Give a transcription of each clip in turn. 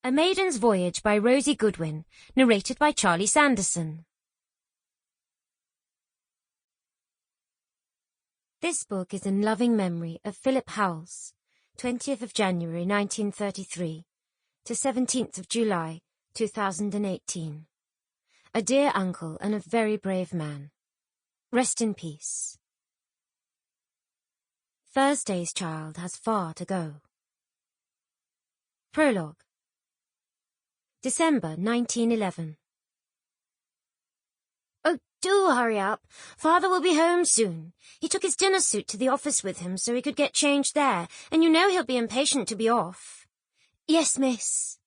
A Maiden's Voyage by Rosie Goodwin, narrated by Charlie Sanderson. This book is in loving memory of Philip Howells, 20th of January 1933 to 17th of July 2018. A dear uncle and a very brave man. Rest in peace. Thursday's child has far to go. Prologue. December 1911. Oh, do hurry up. Father will be home soon. He took his dinner suit to the office with him so he could get changed there, and you know he'll be impatient to be off. Yes, miss.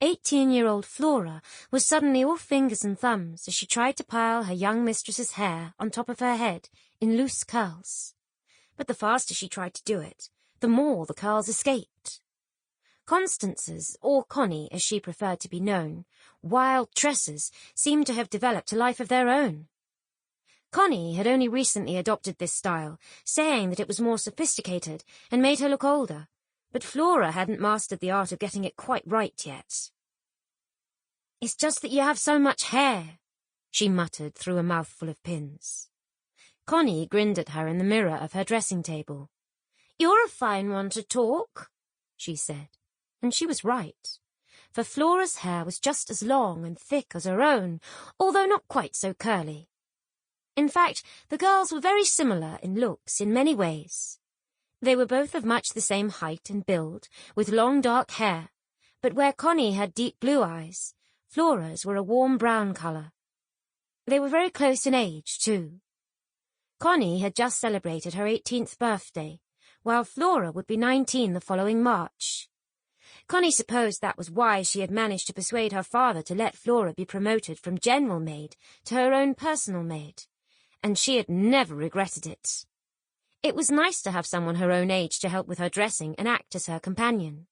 18-year-old Flora was suddenly all fingers and thumbs as she tried to pile her young mistress's hair on top of her head in loose curls. But the faster she tried to do it, the more the curls escaped. Constance's, or Connie as she preferred to be known, wild tresses seemed to have developed a life of their own. Connie had only recently adopted this style, saying that it was more sophisticated and made her look older, but Flora hadn't mastered the art of getting it quite right yet. "It's just that you have so much hair," she muttered through a mouthful of pins. Connie grinned at her in the mirror of her dressing table. "You're a fine one to talk," she said. And she was right, for Flora's hair was just as long and thick as her own, although not quite so curly. In fact, the girls were very similar in looks in many ways. They were both of much the same height and build, with long dark hair, but where Connie had deep blue eyes, Flora's were a warm brown colour. They were very close in age, too. Connie had just celebrated her 18th birthday, while Flora would be 19 the following March. Connie supposed that was why she had managed to persuade her father to let Flora be promoted from general maid to her own personal maid, and she had never regretted it. It was nice to have someone her own age to help with her dressing and act as her companion.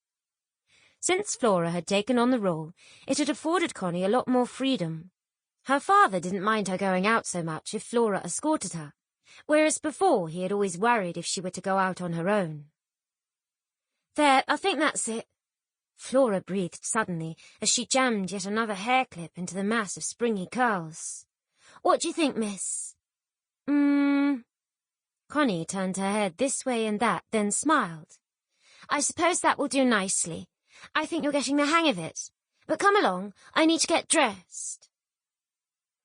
Since Flora had taken on the role, it had afforded Connie a lot more freedom. Her father didn't mind her going out so much if Flora escorted her, whereas before he had always worried if she were to go out on her own. "There, I think that's it," Flora breathed suddenly as she jammed yet another hair clip into the mass of springy curls. "What do you think, miss?" Connie turned her head this way and that, then smiled. "I suppose that will do nicely. I think you're getting the hang of it. But come along, I need to get dressed."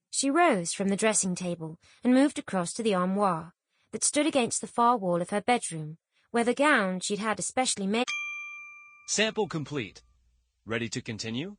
She rose from the dressing table and moved across to the armoire that stood against the far wall of her bedroom, where the gown she'd had especially made. Sample complete. Ready to continue?